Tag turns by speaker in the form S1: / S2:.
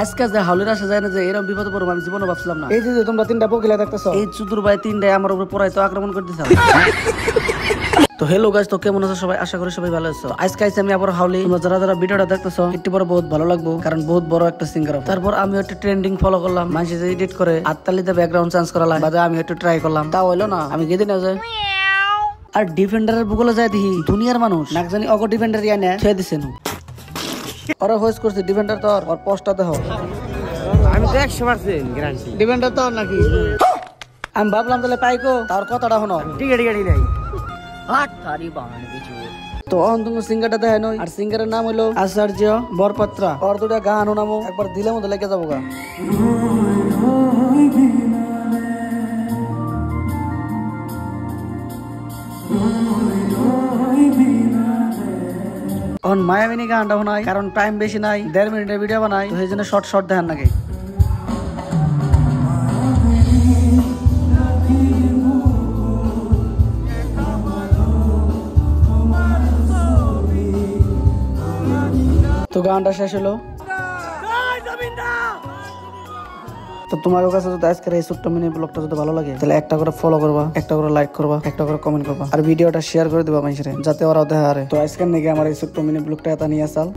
S1: আজকে যে হাউলের আসা যায় না যে এরকম বিপদে পড়বো আমি জীবনে ভাবছিলাম না। এই যে তোমরা তিনটা বকিলা দেখতেছো, এই চুদুর ভাই তিনটায় আমার উপরে পড়াইতো আক্রমণ করতেছে। তো হেলো গাইস, তো কেমন আছো সবাই? আশা করি সবাই ভালো আছো। আজকে আমি আবার হাউলি, তোমরা যারা ভিডিওটা দেখতেছো একটু পরে বহুত ভালো লাগবে, কারণ বহুত বড় একটা সিঙ্গার। তারপর আমি একটু ট্রেন্ডিং ফলো করলাম, মানুষ এডিট করে আত্মালিতে ব্যাকগ্রাউন্ড চেঞ্জ করা লাগে, বাদে আমি একটু ট্রাই করলাম, তা হইলো না। আমি গেদি না যায় আর ডিফেন্ডারের বুকলে যায় দেখি দুনিয়ার মানুষ নাক জানি অগো ডিফেন্ডার ইয়ানে ছেড়ে দিছে নু। ওরা হোস করছে ডিফেন্ডার তো আর পোস্টটা দেখো।
S2: আমি তো 100% গ্যারান্টি
S1: ডিফেন্ডার তো নাকি আমি ভাবলাম তাহলে পাইকো তার কথাটা শোনো।
S2: ঠিক নাই হাট তারি বাহান কিছু
S1: তো তুমি সিঙ্গারটা দেখে নই, আর সিঙ্গারের নাম হলো আচার্য বরপাত্রা। ওর দুটা গান নামো একবার দিলে মতো লেগে যাবো গা। মায়াবিনী গানটা শোনাই, কারণ টাইম বেশি নাই, 1.5 মিনিটের ভিডিও বানাই, তো সেই জন্য শর্ট দেখেন নাকি। তো গানটা শেষ হলো। তো তোমার কাছে যদি আজকের এই ছোট্ট মিনি ব্লগটা যদি ভালো লাগে তাহলে একটা করে ফলো করবা, একটা করে লাইক করবা, একটা করে কমেন্ট করবা, আর ভিডিওটা শেয়ার করে দিবা মানুষের, যাতে ওরাও দেখা। তো আজকের নাকি আমার এই ছোট্ট মিনি ব্লগটা এটা নিয়ে আসাল।